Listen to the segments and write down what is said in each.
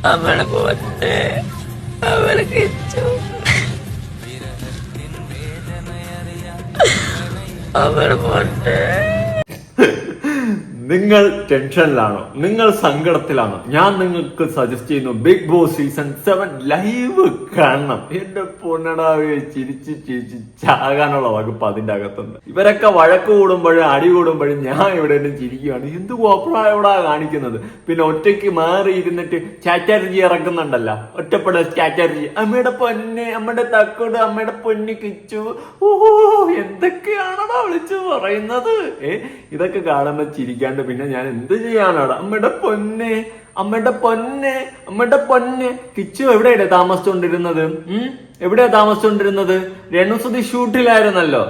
അവളെ പോട്ടെ, അവളെ കിച്ചു, അവളെ പോട്ടെ. നിങ്ങൾ ടെൻഷനിലാണോ? നിങ്ങൾ സങ്കടത്തിലാണോ? ഞാൻ നിങ്ങൾക്ക് സജസ്റ്റ് ചെയ്യുന്നു ബിഗ് ബോസ് സീസൺ 7 ലൈവ് കാണണം. എന്റെ പൊന്നടാവേ, ചിരിച്ച് ചിരിച്ച് ചാകാനുള്ള വകുപ്പ് അതിന്റെ അകത്തുണ്ട്. ഇവരൊക്കെ വഴക്ക് കൂടുമ്പോഴും അടി കൂടുമ്പോഴും ഞാൻ ഇവിടെ നിന്ന് ചിരിക്കുകയാണ്. എന്ത് കോപ്രായോടാ കാണിക്കുന്നത്. പിന്നെ ഒറ്റയ്ക്ക് മാറി ഇരുന്നിട്ട് ചാറ്റാർജി ഇറക്കുന്നുണ്ടല്ലോ, ഒറ്റപ്പെട ചാറ്റാർജി. അമ്മയുടെ പൊന്നെ, അമ്മയുടെ തക്കോട്, അമ്മയുടെ പൊന്നി കിച്ചു, ഓഹോ എന്തൊക്കെയാണടാ വിളിച്ചു പറയുന്നത്. ഇതൊക്കെ കാണുമ്പോ ചിരിക്കാൻ പിന്നെ ഞാൻ എന്ത് ചെയ്യാനാണ്? അമ്മയുടെ പൊന്നെ, അമ്മയുടെ പൊന്നെ, അമ്മയുടെ പൊന്നെ. കിച്ചു എവിടെയാ താമസിച്ചോണ്ടിരുന്നത്? എവിടെയാ താമസിച്ചോണ്ടിരുന്നത്? രേണുസുതി ഷൂട്ടിലായിരുന്നല്ലോ.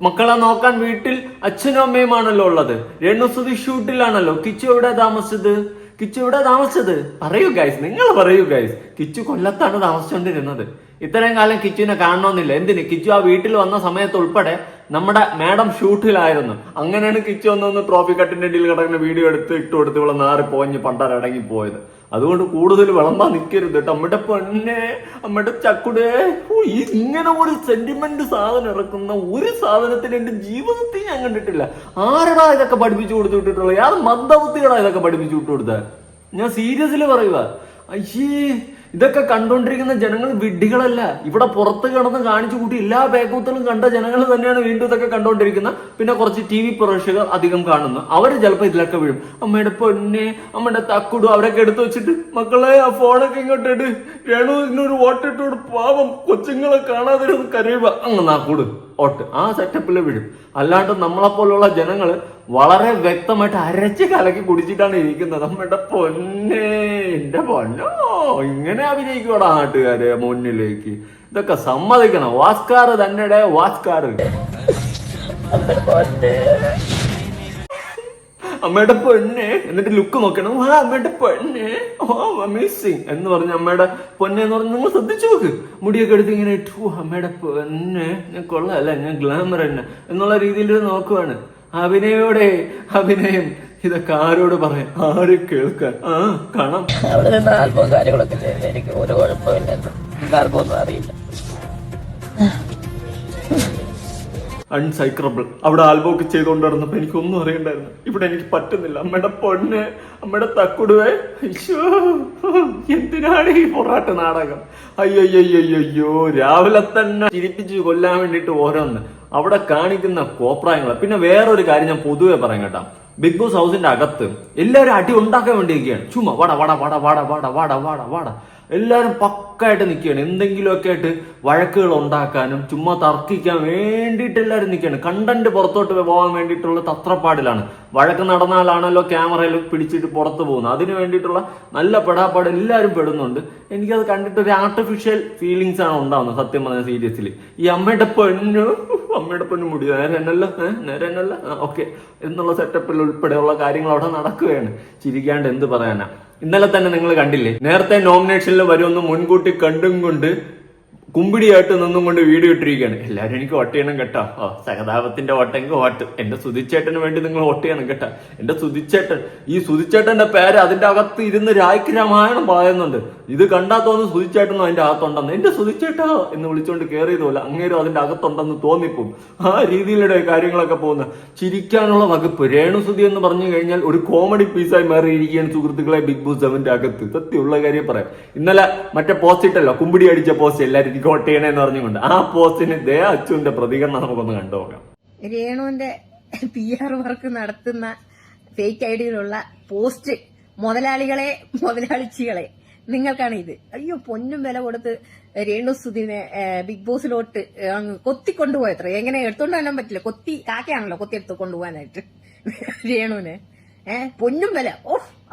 മക്കളെ നോക്കാൻ വീട്ടിൽ അച്ഛനും അമ്മയുമാണല്ലോ ഉള്ളത്. രേണുസുതി ഷൂട്ടിലാണല്ലോ. കിച്ചു എവിടെ താമസിച്ചത്? കിച്ചു എവിടെ താമസിച്ചത്? പറയൂ ഗൈസ്, നിങ്ങൾ പറയൂ ഗൈസ്. കിച്ചു കൊല്ലത്താണ് താമസിച്ചോണ്ടിരുന്നത്. ഇത്രയും കാലം കിച്ചുവിനെ കാണണമെന്നില്ല. എന്തിന്? കിച്ചു ആ വീട്ടിൽ വന്ന സമയത്ത് ഉൾപ്പെടെ നമ്മുടെ മാഡം ഷൂട്ടിലായിരുന്നു. അങ്ങനെയാണ് കിച്ചു വന്നൊന്ന് ട്രോഫി കട്ടിന്റെ ഇടയിൽ കിടക്കുന്ന വീഡിയോ എടുത്ത് ഇട്ട് കൊടുത്ത് ഇവിടെ നാറി പോഞ്ഞ് പണ്ടാരടങ്ങി പോയത്. അതുകൊണ്ട് കൂടുതൽ വിളമ്പാൻ നിൽക്കരുത് കേട്ടോ. അമ്മയുടെ പൊന്നെ, അമ്മയുടെ ചക്കുടേ. ഇങ്ങനെ ഒരു സെന്റിമെന്റ് സാധനം ഇറക്കുന്ന ഒരു സാധനത്തിന് എന്റെ ജീവിതത്തിൽ ഞാൻ കണ്ടിട്ടില്ല. ആരടാ ഇതൊക്കെ പഠിപ്പിച്ചു കൊടുത്തു വിട്ടിട്ടുള്ളത്? യാത് മന്ദബുദ്ധികളാ ഇതൊക്കെ പഠിപ്പിച്ചു വിട്ടു കൊടുത്ത? ഞാൻ സീരിയസ്ലി പറയുക. അയ്യേ, ഇതൊക്കെ കണ്ടോണ്ടിരിക്കുന്ന ജനങ്ങൾ വിഡ്ഢികളല്ല. ഇവിടെ പുറത്ത് കിടന്ന് കാണിച്ചു കൂട്ടി എല്ലാ പേക്കൂത്തലും കണ്ട ജനങ്ങൾ തന്നെയാണ് വീണ്ടും ഇതൊക്കെ കണ്ടോണ്ടിരിക്കുന്നത്. പിന്നെ കുറച്ച് TV പ്രേക്ഷകർ അധികം കാണുന്നു. അവര് ചിലപ്പോ ഇതിലൊക്കെ വീഴും. അമ്മയുടെ പൊന്നെ, അമ്മയുടെ തക്കുടു അവരൊക്കെ എടുത്തു വെച്ചിട്ട് മക്കളെ ആ ഫോണൊക്കെ ഇങ്ങോട്ട് ഇട്, രേണു ഇന്നൊരു വോട്ടിട്ടോട് പാവം കൊച്ചുങ്ങളെ കാണാതിരുന്ന് കരയുക, അങ്ങ് നാക്കൂട് ഓട്ട് ആ സെറ്റപ്പിൽ വീഴും. അല്ലാണ്ട് നമ്മളെപ്പോലുള്ള ജനങ്ങള് വളരെ വ്യക്തമായിട്ട് അരച്ച് കലക്കി കുടിച്ചിട്ടാണ് ഇരിക്കുന്നത്. നമ്മുടെ പൊന്നെ, എന്റെ പൊന്നോ, ഇങ്ങനെ അഭിനയിക്കൂടാ നാട്ടുകാരെ മുന്നിലേക്ക്. ഇതൊക്കെ സമ്മതിക്കണം. വാസ്കാർ തന്നെ, വാസ്കാർ. അമ്മയുടെ പൊന്നെ എന്നിട്ട് ലുക്ക് നോക്കണം. ആ അമ്മയുടെ പൊന്നെ, ഓ അമേസിങ് എന്ന് പറഞ്ഞ അമ്മയുടെ പൊന്നെ എന്ന് പറഞ്ഞ് നിങ്ങൾ ശ്രദ്ധിച്ചു നോക്ക്. മുടിയൊക്കെ എടുത്ത് ഇങ്ങനെ ഇട്ടു, അമ്മയുടെ പൊന്നെ ഞാൻ കൊള്ളാല്ല, ഞാൻ ഗ്ലാമർ തന്നെ എന്നുള്ള രീതിയിൽ നോക്കുവാണ്. അഭിനയോടെ അഭിനയം. ഇതൊക്കെ ആരോട് പറയാം, ആര് കേൾക്കാൻ? കാണാം. അവിടെ നിന്ന് ആൽബം കാര്യങ്ങളൊക്കെ ചെയ്ത് എനിക്ക് ഒരു കുഴപ്പമില്ല. ആൽബമൊന്നും അറിയില്ല. അൺസൈക്രബിൾ. അവിടെ ആൽബം ഒക്കെ ചെയ്തുകൊണ്ട് നടന്നപ്പോ എനിക്കൊന്നും അറിയണ്ടായിരുന്നു. ഇവിടെ എനിക്ക് പറ്റുന്നില്ല. അമ്മയുടെ പൊന്നെ, അമ്മയുടെ തക്കുടുവേ. അയ്യോ, എന്തിനാണ് ഈ പൊറാട്ട നാടകം? അയ്യോ, രാവിലെ തന്നെ ചിരിപ്പിച്ച് കൊല്ലാൻ വേണ്ടിട്ട് ഓരോന്ന് അവിടെ കാണിക്കുന്ന കോപ്രായങ്ങൾ. പിന്നെ വേറൊരു കാര്യം ഞാൻ പൊതുവെ പറയാം കേട്ടോ. ബിഗ് ബോസ് ഹൗസിന്റെ അകത്ത് എല്ലാവരും അടി ഉണ്ടാക്കാൻ വേണ്ടിയിരിക്കുകയാണ്. ചുമ്മാ വട വട വട വട വട വട വട വട എല്ലാവരും പക്കായിട്ട് നിൽക്കുകയാണ്. എന്തെങ്കിലുമൊക്കെ ആയിട്ട് വഴക്കുകൾ ഉണ്ടാക്കാനും ചുമ്മാ തർക്കിക്കാൻ വേണ്ടിയിട്ട് എല്ലാവരും നിൽക്കുകയാണ്. കണ്ടന്റ് പുറത്തോട്ട് പോകാൻ വേണ്ടിയിട്ടുള്ള തത്രപ്പാടിലാണ്. വഴക്ക് നടന്നാലാണല്ലോ ക്യാമറയിൽ പിടിച്ചിട്ട് പുറത്തു പോകുന്നത്. അതിന് വേണ്ടിയിട്ടുള്ള നല്ല പെടാപ്പാട് എല്ലാവരും പെടുന്നുണ്ട്. എനിക്കത് കണ്ടിട്ട് ഒരു ആർട്ടിഫിഷ്യൽ ഫീലിങ്സ് ആണ് ഉണ്ടാവുന്നത് സത്യം പറഞ്ഞ സീരിയസ്ലി. ഈ അമ്മയുടെ പൊന്നു മുടി നേരെന്നല്ല ഓക്കെ എന്നുള്ള സെറ്റപ്പിൽ ഉൾപ്പെടെയുള്ള കാര്യങ്ങൾ അവിടെ നടക്കുകയാണ്. ചിരിക്കാണ്ട് എന്ത് പറയാനാ. ഇന്നലെ തന്നെ നിങ്ങൾ കണ്ടില്ലേ, നേരത്തെ നോമിനേഷനിൽ വരുമെന്ന് മുൻകൂട്ടി കണ്ടും കൊണ്ട് കുമ്പിടിയായിട്ട് നിന്നും കൊണ്ട് വീഡിയോ ഇട്ടിരിക്കുകയാണ്. എല്ലാവരും എനിക്ക് വോട്ട് ചെയ്യണം കേട്ടോ. സഹതാപത്തിന്റെ വോട്ടെങ്കിൽ വോട്ട്. എന്റെ സുധിച്ചേട്ടന് വേണ്ടി നിങ്ങൾ വോട്ട് ചെയ്യണം കേട്ടോ. എന്റെ സുധിച്ചേട്ടൻ, ഈ സുധിച്ചേട്ടന്റെ പേര് അതിന്റെ അകത്ത് ഇരുന്ന് രായ്ക്ക് രാമായണം പറയുന്നുണ്ട്. ഇത് കണ്ടാ തോന്നുന്നു സുധിച്ചേട്ടനും അതിന്റെ അകത്തുണ്ടെന്ന്. എന്റെ സുധിച്ചേട്ടാ എന്ന് വിളിച്ചുകൊണ്ട് കയറിയതുപോലെ അങ്ങേരും അതിന്റെ അകത്തുണ്ടെന്ന് തോന്നിപ്പോവും. ആ രീതിയിലൂടെ കാര്യങ്ങളൊക്കെ പോകുന്ന ചിരിക്കാനുള്ള വകുപ്പ്. രേണുസുതി എന്ന് പറഞ്ഞു കഴിഞ്ഞാൽ ഒരു കോമഡി പീസായി മാറിയിരിക്കുകയാണ് സുഹൃത്തുക്കളെ ബിഗ് ബോസ് 7 അകത്ത്. സത്യമുള്ള കാര്യം പറയാം. ഇന്നലെ മറ്റേ പോസ്റ്റ് ഇട്ടല്ലോ, കുമ്പിടി അടിച്ച പോസ്റ്റ്, എല്ലാവരും വോട്ട് ചെയ്യണേന്ന് പറഞ്ഞുകൊണ്ട്. ആ പോസ്റ്റിന് ദേ അച്ചുവിന്റെ പ്രതികരണം നമുക്കൊന്ന് കണ്ടുപോകാം. രേണുവിന്റെ PR വർക്ക് നടത്തുന്ന ഫേക്ക് ഐഡിയിലുള്ള പോസ്റ്റ് മുതലാളിച്ചികളെ നിങ്ങൾക്കാണ് ഇത്. അയ്യോ, പൊന്നും വില കൊടുത്ത് രേണുസുദിനെ ബിഗ് ബോസിലോട്ട് അങ്ങ് കൊത്തിക്കൊണ്ടുപോയത്ര. എങ്ങനെ എടുത്തോണ്ട് വരാൻ പറ്റില്ല, കാക്കയാണല്ലോ കൊത്തി എടുത്ത് കൊണ്ടുപോകാനായിട്ട് രേണുവിനെ. പൊന്നും വില.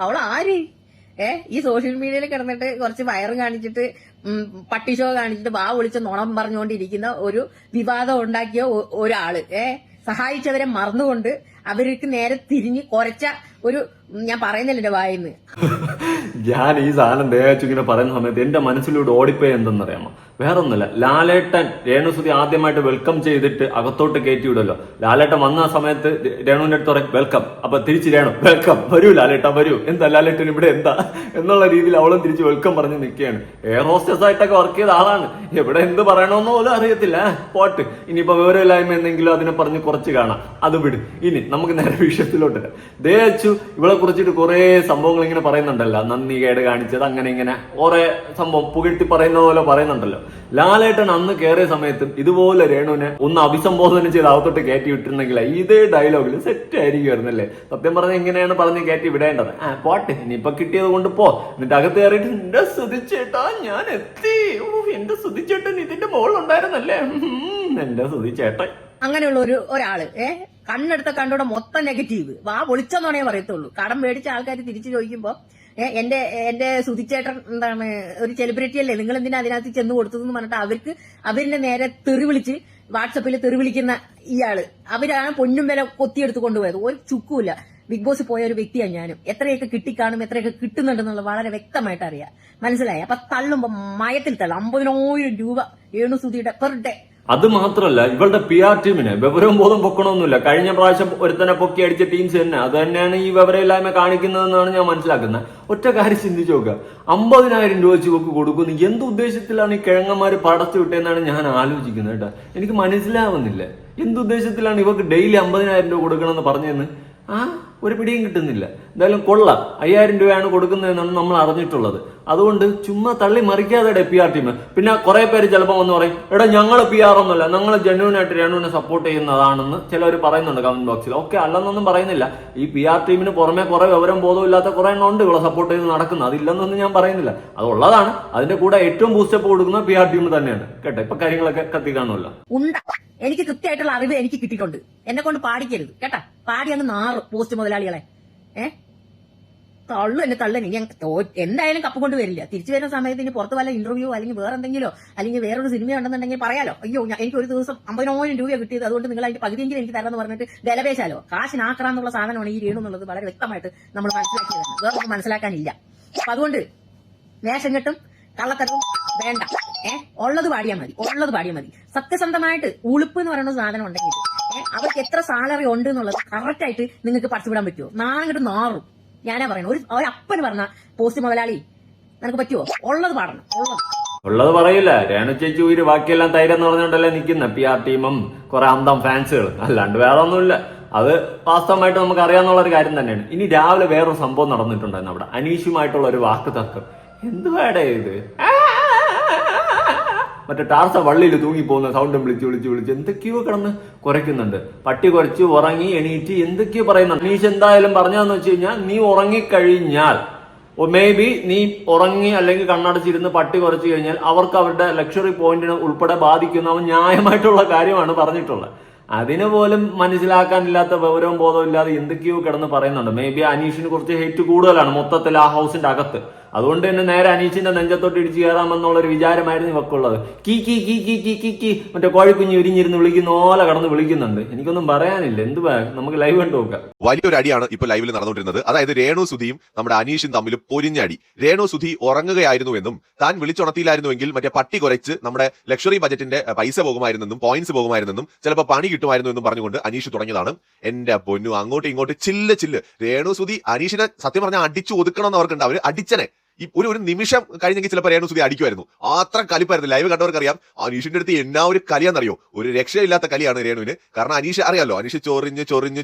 അവളാര്? ഈ സോഷ്യൽ മീഡിയയിൽ കിടന്നിട്ട് കുറച്ച് വയറ് കാണിച്ചിട്ട് പട്ടി ഷോ കാണിച്ചിട്ട് വിളിച്ച് നുണം പറഞ്ഞുകൊണ്ടിരിക്കുന്ന ഒരു വിവാദം ഉണ്ടാക്കിയ ഒരാള് സഹായിച്ചവരെ മറന്നുകൊണ്ട് അവർക്ക് നേരെ തിരിഞ്ഞ് കുറച്ച ഒരു, ഞാൻ പറയുന്നില്ല എന്റെ വായിന്ന്. ഞാൻ ഈ സാധനം ദേഹച്ചു ഇങ്ങനെ പറയുന്ന സമയത്ത് എന്റെ മനസ്സിലൂടെ ഓടിപ്പോയി എന്തെന്നറിയാമോ? വേറൊന്നുമില്ല, ലാലേട്ടൻ രേണുസുതി ആദ്യമായിട്ട് വെൽക്കം ചെയ്തിട്ട് അകത്തോട്ട് കയറ്റി വിടുമല്ലോ. ലാലേട്ടൻ വന്ന സമയത്ത് രേണുവിന്റെ അടുത്ത് പറയും വെൽക്കം, അപ്പൊ തിരിച്ച് രേണു വെൽക്കം, വരൂ ലാലേട്ടൻ വരൂ, എന്താ ലാലേട്ടൻ ഇവിടെ എന്താ എന്നുള്ള രീതിയിൽ അവളും തിരിച്ച് വെൽക്കം പറഞ്ഞ് നിൽക്കുകയാണ്. എയർ ഹോസ്റ്റസ് ആയിട്ടൊക്കെ വർക്ക് ചെയ്ത ആളാണ്, എവിടെ എന്ത് പറയണമെന്ന് പോലും അറിയത്തില്ല. പോട്ട്, ഇനിയിപ്പോ വിവരമില്ലായ്മ എന്തെങ്കിലും അതിനെ പറഞ്ഞ് കുറച്ച് കാണാം, അത് വിട്. ഇനി നമുക്ക് നേരെ വിഷയത്തിലോട്ട് ദേച്ചു ഇവളെ കുറിച്ചിട്ട് കുറെ സംഭവങ്ങൾ ഇങ്ങനെ പറയുന്നുണ്ടല്ലോ, നന്ദി കേട് കാണിച്ചത് അങ്ങനെ ഇങ്ങനെ കുറെ സംഭവം പുകഴ്ത്തി പറയുന്നത് പോലെ പറയുന്നുണ്ടല്ലോ. ലാലേട്ടൻ അന്ന് കയറിയ സമയത്തും ഇതുപോലെ രേണുവിനെ ഒന്ന് അഭിസംബോധന ചെയ്ത് അകത്തോട്ട് കയറ്റി വിട്ടിരുന്നെങ്കിൽ ഇതേ ഡയലോഗിൽ സെറ്റ് ആയിരിക്കുമായിരുന്നല്ലേ. സത്യം പറഞ്ഞ ഇങ്ങനെയാണ് പറഞ്ഞ് കയറ്റി വിടേണ്ടത്. പോട്ടെ, ഇനിയിപ്പൊ കിട്ടിയത് കൊണ്ട് പോ. എന്നിട്ട് അകത്ത് കയറിയിട്ട് എന്റെ സുധിച്ചേട്ടാ ഞാൻ എത്തി, എന്റെ സുധിച്ചേട്ടൻ ഇതിന്റെ മുകളിലുണ്ടായിരുന്നല്ലേ, എന്റെ സുധിച്ചേട്ടൻ. അങ്ങനെയുള്ള ഒരാള് കണ്ണെടുത്ത കണ്ടോടെ മൊത്തം നെഗറ്റീവ്, വാ പൊളിച്ചെന്നാണേ പറയത്തുള്ളൂ. കടം മേടിച്ച ആൾക്കാർ തിരിച്ചു ചോദിക്കുമ്പോ എന്റെ സുധിച്ചേട്ടൻ എന്താണ് ഒരു സെലിബ്രിറ്റി അല്ലേ, നിങ്ങൾ എന്തിനാ അതിനകത്ത് ചെന്ന് കൊടുത്തതെന്ന് പറഞ്ഞിട്ട് അവരിന്റെ നേരെ തെറി വിളിച്ച് വാട്സപ്പിൽ തെറി വിളിക്കുന്ന ഇയാള്, അവരാണ് പൊന്നും വില കൊത്തിയെടുത്ത് കൊണ്ടുപോയത്. ഒരു ചുക്കുമില്ല. ബിഗ് ബോസ് പോയ ഒരു വ്യക്തിയാണ് ഞാനും. എത്രയൊക്കെ കിട്ടിക്കാണും എത്രയൊക്കെ കിട്ടുന്നുണ്ടെന്നുള്ള വളരെ വ്യക്തമായിട്ട് അറിയാം, മനസ്സിലായി. അപ്പൊ തള്ളുമ്പോ മയത്തിൽ തള്ളും. 50,000 രൂപ രേണുസുതിയുടെ പെർ ഡേ. അത് മാത്രല്ല, ഇവളുടെ PR ടീമിന് വിവരവും ബോധം പൊക്കണമൊന്നുമില്ല. കഴിഞ്ഞ പ്രാവശ്യം ഒരുത്തനെ പൊക്കി അടിച്ച ടീംസ് തന്നെ അത് തന്നെയാണ് ഈ വിവരമില്ലായ്മ കാണിക്കുന്നതെന്നാണ് ഞാൻ മനസ്സിലാക്കുന്നത്. ഒറ്റ കാര്യം ചിന്തിച്ചു നോക്കുക, 50,000 രൂപ വെച്ച് ഇവക്ക് കൊടുക്കുന്നു. എന്ത് ഉദ്ദേശത്തിലാണ് ഈ കിഴങ്ങന്മാര് പടച്ചു വിട്ടതെന്നാണ് ഞാൻ ആലോചിക്കുന്നത് കേട്ടോ. എനിക്ക് മനസ്സിലാവുന്നില്ല എന്തുദ്ദേശത്തിലാണ് ഇവക്ക് ഡെയിലി 50,000 രൂപ കൊടുക്കണമെന്ന് പറഞ്ഞതെന്ന്. ഒരു പിടിയും കിട്ടുന്നില്ല. എന്തായാലും കൊള്ളാം, 5,000 രൂപയാണ് കൊടുക്കുന്നതെന്നാണ് നമ്മൾ അറിഞ്ഞിട്ടുള്ളത്. അതുകൊണ്ട് ചുമ്മാ തള്ളി മറിക്കാതെ PR ടീം. പിന്നെ കുറെ പേര് ചിലപ്പോൾ വന്ന് പറയും, എടാ ഞങ്ങൾ PR ഒന്നുമല്ല, ഞങ്ങൾ ജെന്യൂനായിട്ട് രേണുവിനെ സപ്പോർട്ട് ചെയ്യുന്നതാണെന്ന് ചിലവർ പറയുന്നുണ്ട് കമന്റ് ബോക്സിൽ. ഓക്കെ, അല്ലെന്നൊന്നും പറയുന്നില്ല. ഈ PR ടീമിന് പുറമെ കുറെ വിവരം ബോധമില്ലാത്ത കുറെ എണ്ണം ഉണ്ട് ഇവിടെ സപ്പോർട്ട് ചെയ്ത് നടക്കുന്നത്. അതില്ലെന്നൊന്നും ഞാൻ പറയുന്നില്ല, അതുള്ളതാണ്. അതിന്റെ കൂടെ ഏറ്റവും ബൂസ്റ്റപ്പ് കൊടുക്കുന്ന PR ടീം തന്നെയാണ് കേട്ടോ. ഇപ്പൊ കാര്യങ്ങളൊക്കെ കത്തി കാണുമല്ലോ. എനിക്ക് കൃത്യമായിട്ടുള്ള അറിവ് എനിക്ക് കിട്ടിയിട്ടുണ്ട്. എന്നെ കൊണ്ട് പാടിക്കരുത് കേട്ടാ. പാടി അങ്ങ് നാറ് പോസ്റ്റ് മുതലാളികളെ. തള്ളു എന്നെ തള്ളനി. ഞാൻ എന്തായാലും കപ്പ് കൊണ്ട് വരില്ല. തിരിച്ചു വരുന്ന സമയത്ത് ഇനി പുറത്ത് വല്ല ഇന്റർവ്യൂ അല്ലെങ്കിൽ വേറെ എന്തെങ്കിലോ അല്ലെങ്കിൽ വേറൊരു സിനിമ ഉണ്ടെന്നുണ്ടെങ്കിൽ പറയാലോ, അയ്യോ എനിക്ക് ഒരു ദിവസം 50,000 രൂപ കിട്ടിയത്, അതുകൊണ്ട് നിങ്ങൾ അതിന്റെ പകുതിയെങ്കിലും എനിക്ക് തരാമെന്ന് പറഞ്ഞിട്ട് വിലപേശാലോ. കാശിനാക്കറാന്നുള്ള സാധനമാണ് ഈ രേണു എന്നുള്ളത് വളരെ വ്യക്തമായിട്ട് നമ്മൾ മനസ്സിലാക്കിയതാണ്. വേറൊന്നും മനസ്സിലാക്കാനില്ല. അപ്പൊ അതുകൊണ്ട് വേഷം കെട്ടും കള്ളത്തരവും വേണ്ട. ഉള്ളത് പാടിയാൽ മതി. സത്യസന്ധമായിട്ട് ഉളുപ്പ് എന്ന് പറയുന്ന സാധനം ഉണ്ടെങ്കിൽ അവർക്ക് എത്ര സാലറി ഉണ്ട് എന്നുള്ളത് കറക്റ്റ് ആയിട്ട് നിങ്ങൾക്ക് പഠിച്ചുവിടാൻ പറ്റുമോ? നാളെ നാറും. ഞാനാ പറയുന്നത്. ഒരപ്പന് പറഞ്ഞ പോസ്റ്റ് മുതലാളി നിനക്ക് പറ്റുമോ? ഉള്ളത് പാടണം. ഉള്ളത് പറയില്ല. രേണു ചേച്ചി ഊര് ബാക്കിയെല്ലാം തൈരെന്ന് പറഞ്ഞുകൊണ്ടല്ലേ നിൽക്കുന്ന PR ടീമും കുറെ അന്തം ഫാൻസുകൾ, അല്ലാണ്ട് വേറെ ഒന്നുമില്ല. അത് വാസ്തവമായിട്ട് നമുക്ക് അറിയാവുന്ന ഒരു കാര്യം തന്നെയാണ്. ഇനി രാവിലെ വേറൊരു സംഭവം നടന്നിട്ടുണ്ടായിരുന്നു അവിടെ, അനീഷുമായിട്ടുള്ള ഒരു വാക്ക് തർക്കം. എന്തുവാടേ ഇത്? മറ്റേ ടാർസ വള്ളിയിൽ തൂങ്ങിപ്പോകുന്ന സൗണ്ടും വിളിച്ച് എന്തൊക്കെയോ കിടന്ന് കുരയ്ക്കുന്നുണ്ട്. പട്ടി കുരച്ച് ഉറങ്ങി എണീറ്റ് എന്തൊക്കെയോ പറയുന്നുണ്ട്. അനീഷ് എന്തായാലും പറഞ്ഞതെന്ന് വെച്ച് കഴിഞ്ഞാൽ, നീ ഉറങ്ങിക്കഴിഞ്ഞാൽ മേ ബി നീ ഉറങ്ങി അല്ലെങ്കിൽ കണ്ണടച്ചിരുന്ന് പട്ടി കുറച്ച് കഴിഞ്ഞാൽ അവർക്ക് അവരുടെ ലക്ഷറി പോയിന്റിനെ ഉൾപ്പെടെ ബാധിക്കുന്ന ന്യായമായിട്ടുള്ള കാര്യമാണ് പറഞ്ഞിട്ടുള്ളത്. അതിന് പോലും മനസ്സിലാക്കാനില്ലാത്ത വിവരവും ബോധവും ഇല്ലാതെ എന്തൊക്കെയോ കിടന്ന് പറയുന്നുണ്ട്. മേ ബി അനീഷിന് കുറച്ച് ഹേറ്റ് കൂടുതലാണ് മൊത്തത്തിൽ ആ ഹൗസിന്റെ അകത്ത്. അതുകൊണ്ട് തന്നെ നേരെ അനീഷിന്റെ നെഞ്ചത്തോട്ട് ഇടിച്ചു കയറാമെന്നുള്ള ഒരു വിചാരമായിരുന്നു ഇവക്കുള്ളത്. കീ കീ കീ കീ കീ കീ കീ മറ്റേ കോഴിക്കുഞ്ഞ് ഉരിഞ്ഞിരുന്ന് വിളിക്കുന്ന പോലെ കടന്ന് വിളിക്കുന്നുണ്ട്. എനിക്കൊന്നും പറയാനില്ല. എന്തുവാ, നമുക്ക് ലൈവ് കണ്ടു നോക്കാം. വലിയൊരു അടിയാണ് ഇപ്പൊ ലൈവിൽ നടന്നുകൊണ്ടിരുന്നത്. അതായത് രേണു സുധിയും നമ്മുടെ അനീഷും തമ്മിൽ പൊരിഞ്ഞടി. രേണു സുധി ഉറങ്ങുകയായിരുന്നുവെന്നും താൻ വിളിച്ചുണർത്തിയില്ലായിരുന്നുവെങ്കിൽ മറ്റേ പട്ടി കുറച്ച് നമ്മുടെ ലക്ഷറി ബജറ്റിന്റെ പൈസ പോകുമായിരുന്നെന്നും പോയിന്റ്സ് പോകുമായിരുന്നെന്നും ചിലപ്പോൾ പണി കിട്ടുമായിരുന്നു എന്നും പറഞ്ഞുകൊണ്ട് അനീഷ് തുടങ്ങിയതാണ്. എന്റെ പൊന്നു, അങ്ങോട്ടും ഇങ്ങോട്ടും ചില്ല്. രേണു സുധി അനീഷിനെ സത്യം പറഞ്ഞാൽ അടിച്ചു ഒതുക്കണമെന്ന് അവർക്കുണ്ട്. അവര് അടിച്ചനെ ഈ ഒരു നിമിഷം കഴിഞ്ഞെങ്കിൽ ചിലപ്പോൾ രേണു സുധി അടിക്കുമായിരുന്നു. അത്ര കലിപ്പായിരുന്നു. ലൈവ് കണ്ടവർക്കറിയാം അനീഷിന്റെ അടുത്ത് എന്നാ ഒരു കലിയാന്നറിയോ. ഒരു രക്ഷയില്ലാത്ത കലിയാണ് രേണുവിന്. കാരണം അനീഷ് അറിയാലോ, അനീഷ്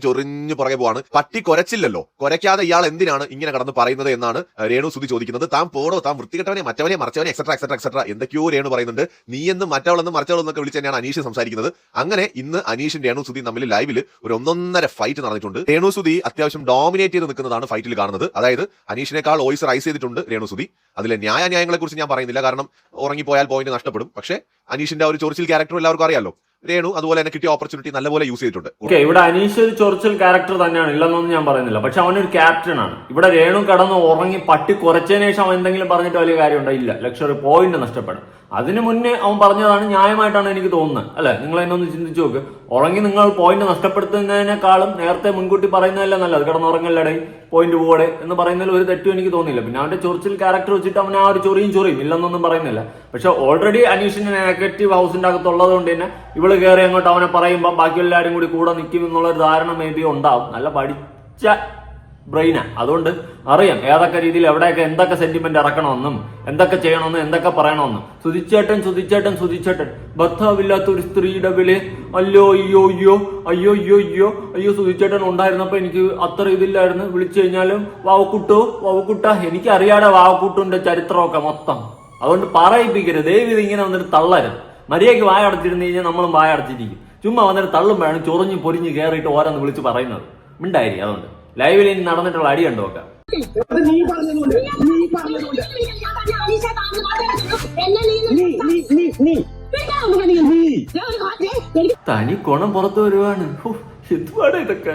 ചൊറിഞ്ഞ് പുറകെ പോവാണ്. പട്ടി കുരച്ചില്ലല്ലോ, കുരയ്ക്കാതെ ഇയാൾ എന്തിനാണ് ഇങ്ങനെ കടന്ന് പറയുന്നത് എന്നാണ് രേണു സുധി ചോദിക്കുന്നത്. താൻ പോടോ, താൻ വൃത്തികെട്ടവനെ, മറ്റവനെ, മറിച്ചവനെ, എക്സെട്രാ എന്തൊക്കെയോ രേണു പറയുന്നുണ്ട്. നീയെന്നും മറ്റവളെന്നും മറിച്ചവളെന്നൊക്കെ വിളിച്ച് തന്നെയാണ് അനീഷ് സംസാരിക്കുന്നത്. അങ്ങനെ ഇന്ന് അനീഷും രേണു സുധി തമ്മിൽ ലൈവിൽ ഒരു 1.5 ഫൈറ്റ് നടന്നിട്ടുണ്ട്. രേണു സുധി അത്യാവശ്യം ഡോമിനേറ്റ് ചെയ്ത് നിൽക്കുന്നതാണ് ഫൈറ്റിൽ കാണുന്നത്. അതായത് അനീഷിനേക്കാൾ വോയിസ് റൈസ് ചെയ്തിട്ടുണ്ട് രേണു സുധി. അതിലെ ന്യായങ്ങളെ കുറിച്ച് ഞാൻ പറയുന്നില്ല, കാരണം ഉറങ്ങിപ്പോയാൽ പോയിന്റ് നഷ്ടപ്പെടും. പക്ഷേ അനീഷിന്റെ ഒരു ചൊറിച്ചിൽ ക്യാരക്ടർ എല്ലാവർക്കും അറിയാലോ. രേണു അതുപോലെ തന്നെ കിട്ടിയ ഓപ്പർച്യൂണിറ്റി നല്ലപോലെ യൂസ് ചെയ്തിട്ടുണ്ട്. ഇവിടെ അനീഷ് ഒരു ചൊറിച്ചിൽ ക്യാരക്ടർ തന്നെയാണ്, ഇല്ലെന്നൊന്നും ഞാൻ പറയുന്നില്ല. പക്ഷെ അവനൊരു ക്യാപ്റ്റൻ ആണ്. ഇവിടെ രേണു കടന്ന് ഉറങ്ങി പട്ടി കുറച്ചതിന് ശേഷം അവൻ എന്തെങ്കിലും പറഞ്ഞിട്ട് വലിയ കാര്യം ഉണ്ടായില്ല. ലക്ഷറി പോയിന്റ് നഷ്ടപ്പെടും. അതിന് മുന്നേ അവൻ പറഞ്ഞതാണ് ന്യായമായിട്ടാണ് എനിക്ക് തോന്നുന്നത്. അല്ലെ, നിങ്ങൾ എന്നെ ഒന്ന് ചിന്തിച്ചു നോക്ക്. ഉറങ്ങി നിങ്ങൾ പോയിന്റ് നഷ്ടപ്പെടുത്തുന്നതിനേക്കാളും നേരത്തെ മുൻകൂട്ടി പറയുന്നതല്ല നല്ലത്. കിടന്നുറങ്ങല്ലടേ പോയിന്റ് പോടെ എന്ന് പറയുന്നതിൽ ഒരു തെറ്റും എനിക്ക് തോന്നിയില്ല. പിന്നെ അവന്റെ ചൊറിച്ചിൽ ക്യാരക്ടർ വെച്ചിട്ട് അവൻ ആ ഒരു ചൊറിയും ഇല്ലെന്നൊന്നും പറയുന്നില്ല. പക്ഷെ ഓൾറെഡി അനീഷിന് നെഗറ്റീവ് ഹൗസിന്റെ അകത്തുള്ളത് കൊണ്ട് തന്നെ ഇവള് കയറി അങ്ങോട്ട് അവനെ പറയുമ്പോൾ ബാക്കി എല്ലാവരും കൂടി കൂടെ നിൽക്കും എന്നുള്ളൊരു ധാരണ മേ ബി ഉണ്ടാവും. നല്ല പഠിച്ച ബ്രെയിനാ, അതുകൊണ്ട് അറിയാം ഏതൊക്കെ രീതിയിൽ എവിടെയൊക്കെ എന്തൊക്കെ സെന്റിമെന്റ് ഇറക്കണമെന്നും എന്തൊക്കെ ചെയ്യണമെന്നും എന്തൊക്കെ പറയണമെന്നും. സുധിച്ചേട്ടൻ ഭർത്താവില്ലാത്ത ഒരു സ്ത്രീയുടെ വില അയ്യോ സുധിച്ചേട്ടൻ ഉണ്ടായിരുന്നപ്പോ എനിക്ക് അത്ര ഇതില്ലായിരുന്നു. വിളിച്ചു കഴിഞ്ഞാലും വാവക്കുട്ട എനിക്ക് അറിയാതെ വാവക്കുട്ടിന്റെ ചരിത്രമൊക്കെ മൊത്തം. അതുകൊണ്ട് പറയിപ്പിക്കരുത്, ദൈവം ഇങ്ങനെ വന്നിട്ട് തള്ളരുത്. മര്യാദയ്ക്ക് വായ അടച്ചിരുന്ന് കഴിഞ്ഞാൽ നമ്മളും വായ അടച്ചിരിക്കും. ചുമ്മാ വന്നിട്ട് തള്ളുമ്പോഴാണ് ചൊറിഞ്ഞ് പൊരിഞ്ഞ് കയറിയിട്ട് ഓരോന്ന് വിളിച്ച് പറയുന്നത്. മിണ്ടായിരിക്കും. അതുകൊണ്ട് ലൈവിൽ ഇനി നടന്നിട്ടുള്ള അടി കണ്ടു തനി കുണം പുറത്തു വരുവാണ്. എന്തുപാടാ ഇതൊക്കെ.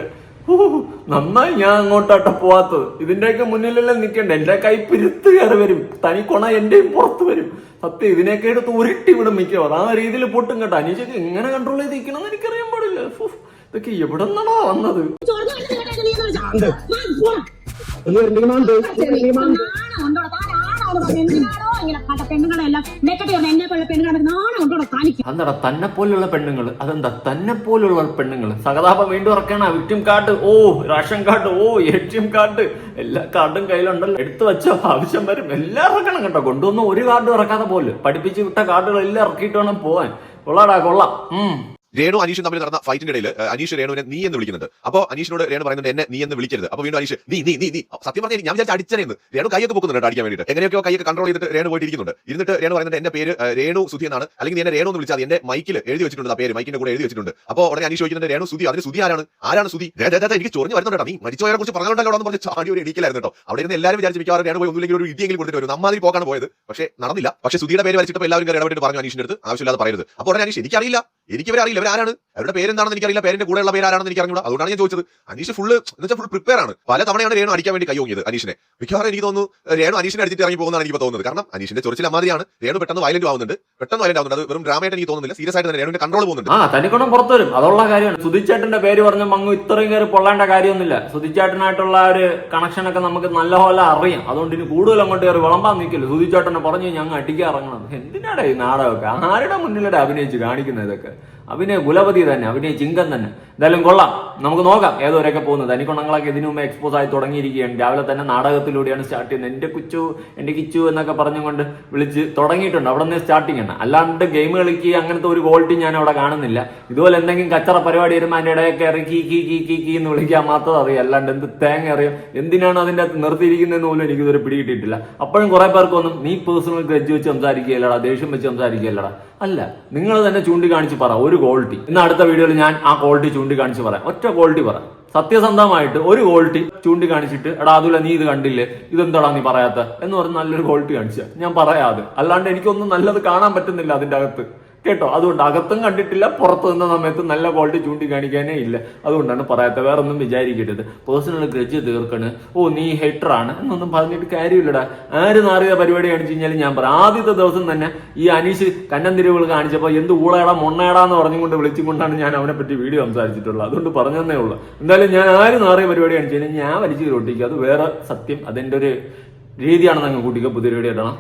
നന്നായി ഞാൻ അങ്ങോട്ടാട്ട പോവാത്തത്. ഇതിന്റെയൊക്കെ മുന്നിലെല്ലാം നിൽക്കണ്ട. എന്റെ കൈ പിരുത്ത് കയറി വരും. തനി കുണ എന്റെയും പുറത്ത് വരും. സത്യം ഇതിനെയൊക്കെ എടുത്ത് ഉരുട്ടി വിടും മിക്കവാറും. ആ രീതിയിൽ പൊട്ടും കേട്ടോ. അനീഷൊക്കെ എങ്ങനെ കൺട്രോൾ ചെയ്ത് നിൽക്കണം എന്ന് എനിക്കറിയാൻ പാടില്ല. ഇതൊക്കെ എവിടെ നിന്നാണോ വന്നത്? അതെന്താ തന്നെ പോലുള്ള പെണ്ണുങ്ങള്? അതെന്താ തന്നെ പോലുള്ള പെണ്ണുങ്ങള്? സഹതാപം വീണ്ടും ഇറക്കണ victim card, ration card, ATM card, എല്ലാ കാർഡും കയ്യിലുണ്ടല്ലോ. എടുത്തു വെച്ചോ, ആവശ്യം വരും. എല്ലാം ഇറക്കണം കേട്ടോ. കൊണ്ടുവന്ന് ഒരു കാർഡും ഇറക്കാതെ പോലെ പഠിപ്പിച്ച് വിട്ട കാർഡുകൾ എല്ലാം ഇറക്കിയിട്ട് വേണം പോവാൻ. കൊള്ളാം. രേണു അനീഷും തമ്മിൽ നടന്ന ഫൈറ്റിന്റെ ഇടയിൽ അനീഷ് രേണുവിനെ നീ എന്ന് വിളിക്കുന്നുണ്ട്. അപ്പോൾ അനീഷിനോട് രേണു പറയുന്നുണ്ട് എന്നെ നീ എന്ന് വിളിക്കരുത്. അപ്പോൾ വീണ്ടും അനീഷ് നീ സത്യം പറഞ്ഞാൽ ഞാൻ വിചാരിച്ച അടിച്ചനെന്ന്. രേണു കൈയൊക്കെ പൊക്കുന്നുണ്ട് അടിക്കാൻ വേണ്ടിയിട്ട്. എങ്ങനെയൊക്കെയോ കൈയൊക്കെ കൺട്രോൾ ചെയ്തിട്ട് രേണു പോയിട്ട് ഇരിക്കുന്നുണ്ട്. രേണു പറയുന്നുണ്ട് എന്റെ പേര് രേണു സുധി എന്നാണ്, അല്ലെങ്കിൽ എന്നെ രേണു എന്ന് വിളിച്ചാൽ എന്റെ മൈക്കിൽ എഴുതി വെച്ചിട്ടുണ്ട്. ആ പേര് മൈക്കിന്റെ കൂടെ എഴുതി വെച്ചിട്ടുണ്ട്. അപ്പോൾ ഉടനെ അനീഷ് ചോദിക്കുന്നുണ്ട് രേണു സുധി, അതിന് സുധി ആരാണ് സുധി? എനിക്ക് ചൊറിഞ്ഞ് വരുന്നുണ്ടോ? നീ മരിച്ചവരെ കുറിച്ച് പറഞ്ഞുകൊണ്ടല്ലോ എന്ന് പറഞ്ഞ് ചാടി ഒരു ഇടിക്കലായിരുന്നു കേട്ടോ. അവിടെ ഇരുന്ന് എല്ലാവരും വിചാരിച്ചു മിക്കവാറും രേണു പോയി ഒന്നുമില്ലെങ്കിൽ ഒരു ഇടിയെങ്കിലും കൊടുത്തിട്ട് വരും. നമ്മാതിരി പോക്കാണ് പോയത്. പക്ഷേ നടന്നില്ല. പക്ഷേ സുധിയുടെ പേര് വലിച്ചിട്ട് എല്ലാവരും ഇടപെട്ടിട്ട് പറഞ്ഞു അനീഷിന്റെ അടുത്ത് ആവശ്യമില്ലാതെ പറയരുത്. അപ്പോൾ ഉടനെ അനീഷ് എനിക്കറിയില്ല, ഇവരാരാണ്, അവരുടെ പേരെന്താണെന്ന് എനിക്കറിയില്ല, പേരിന്റെ കൂടെയുള്ള പേരാണെന്ന് എനിക്ക് അറിഞ്ഞൂടാ. അതുകൊണ്ടാണ് ഞാൻ ചോദിച്ചത്. അനീഷ് ഫുൾ പ്രിപ്പയർ ആണ്. പല തവണയാണ് രേണു അടിക്കാൻ വേണ്ടി കൈ ഓങ്ങിയത് അനീഷിനെ. മിക്കവാറും എനിക്ക് തോന്നുന്നു രേണു അനീഷിനെ അടിച്ചിട്ട് ഇറങ്ങി പോകുന്നതാണ് എനിക്ക് തോന്നുന്നത്. കാരണം അനീഷിന്റെ ചൊറിച്ചിൽ അമാതിരിയാണ്. രേണു പെട്ടെന്ന് വയലന്റ് ആവുന്നുണ്ട്. അത് വെറും ഡ്രാമയായിട്ട് എനിക്ക് തോന്നുന്നില്ല. സീരിയസ് ആയിട്ട് തന്നെ രേണുവിന്റെ കൺട്രോൾ പോകുന്നുണ്ട്. തനിക്കൊന്നും പുറത്തു വരും, അതുള്ള കാര്യമാണ്. സുധിച്ചേട്ടന്റെ പേര് പറഞ്ഞ മങ്ങ് ഇത്രയും കയറി പൊള്ളേണ്ട കാര്യമൊന്നുമില്ല. സുധിച്ചേട്ടനായിട്ടുള്ള ഒരു കണക്ഷനൊക്കെ നമുക്ക് നല്ലപോലെ അറിയാം. അതുകൊണ്ട് ഇനി കൂടുതൽ അങ്ങോട്ട് കയറി വിളമ്പാൻ നിൽക്കില്ല. സുധിച്ചേട്ടനെ പറഞ്ഞു ഞങ്ങൾ അടിക്കാൻ ഇറങ്ങണം. എന്തിനാടാ ഈ നാടകമൊക്കെ? ആരുടെ മുന്നിലൂടെ അഭിനയിച്ച് കാണിക്കുന്നത് ഇതൊക്കെ? അഭിനയ കുലപതി തന്നെ, അഭിനയ ചിങ്കൻ തന്നെ. എന്തായാലും കൊള്ളാം, നമുക്ക് നോക്കാം ഏതുവരെയൊക്കെ പോകുന്നത്. തനിക്കൊണങ്ങളൊക്കെ ഇതിനു മുമ്പ് എക്സ്പോസ് ആയി തുടങ്ങിയിരിക്കുകയാണ്. രാവിലെ തന്നെ നാടകത്തിലൂടെയാണ് സ്റ്റാർട്ട് ചെയ്യുന്നത്. എന്റെ കിച്ചു എന്നൊക്കെ പറഞ്ഞുകൊണ്ട് വിളിച്ച് തുടങ്ങിയിട്ടുണ്ട്. അവിടെ നിന്ന് സ്റ്റാർട്ടിങ് ആണ്. അല്ലാണ്ട് ഗെയിം കളിക്കുക അങ്ങനത്തെ ഒരു ക്വാളിറ്റി ഞാൻ അവിടെ കാണുന്നില്ല. ഇതുപോലെ എന്തെങ്കിലും കച്ചറ പരിപാടി വരുമ്പോൾ അതിന്റെ ഇടയൊക്കെ ഇറക്കി കീ എന്ന് വിളിക്കാൻ മാത്രം അറിയാം. അല്ലാണ്ട് എന്ത് തേങ്ങ അറിയാം. എന്തിനാണ് അതിന്റെ അകത്ത് നിർത്തിയിരിക്കുന്നതെന്ന് പോലും എനിക്ക് ഇതുവരെ പിടികിട്ടിട്ടില്ല. അപ്പോഴും കുറെ പേർക്കൊന്നും നീ പേഴ്സണൽ ഗ്രഡ്ജ് വെച്ച് സംസാരിക്കുകയല്ലടാ, ദേഷ്യം വെച്ച് സംസാരിക്കുകയല്ലടാ. അല്ല, നിങ്ങൾ തന്നെ ചൂണ്ടിക്കാണിച്ച് പറ ഒരു ക്വാളിറ്റി. ഇന്ന് അടുത്ത വീഡിയോയിൽ ഞാൻ ആ ക്വാളിറ്റി ചൂണ്ടിക്കാണിച്ച് പറയാം. ഒറ്റ ക്വാളിറ്റി പറയാം. സത്യസന്ധമായിട്ട് ഒരു ക്വാളിറ്റി ചൂണ്ടിക്കാണിച്ചിട്ട് എടാ അതുല നീ ഇത് കണ്ടില്ലേ, ഇതെന്താടാ നീ പറയാത്ത എന്ന് പറഞ്ഞ് നല്ലൊരു ക്വാളിറ്റി കാണിച്ച ഞാൻ പറയാതെ. അല്ലാണ്ട് എനിക്കൊന്നും നല്ലത് കാണാൻ പറ്റുന്നില്ല അതിന്റെ അകത്ത് കേട്ടോ. അതുകൊണ്ട് അകത്തും കണ്ടിട്ടില്ല, പുറത്തു നിന്ന സമയത്ത് നല്ല ക്വാളിറ്റി ചൂണ്ടിക്കാണിക്കാനേ ഇല്ല. അതുകൊണ്ടാണ് പറയാത്ത. വേറെ ഒന്നും വിചാരിക്കരുത്. പേഴ്സണൽ ഗ്രഡ്ജ് തീർക്കണ്, നീ ഹെറ്ററാണ് എന്നൊന്നും പറഞ്ഞിട്ട് കാര്യമില്ലടാ. ആര് നാറിയ പരിപാടി കാണിച്ചു കഴിഞ്ഞാൽ ഞാൻ പറയാം. ആദ്യത്തെ ദിവസം തന്നെ ഈ അനീഷ് കന്നന്തിരിവുകൾ കാണിച്ചപ്പോൾ എന്ത് ഊളയടാ മൊണ്ണയടാന്ന് പറഞ്ഞുകൊണ്ട് വിളിച്ചുകൊണ്ടാണ് ഞാൻ അവനെ പറ്റി വീഡിയോ സംസാരിച്ചിട്ടുള്ളത്. അതുകൊണ്ട് പറഞ്ഞതേ ഉള്ളൂ. എന്തായാലും ഞാൻ ആര് നാറിയ പരിപാടി കാണിച്ചു കഴിഞ്ഞാൽ ഞാൻ വലിച്ചു ഒട്ടിക്കുക. അത് വേറെ സത്യം. അതെന്റെ ഒരു രീതിയാണെന്ന് അങ്ങ് കൂട്ടിക്കുക. പുതിയ വീഡിയോ ഇടണം.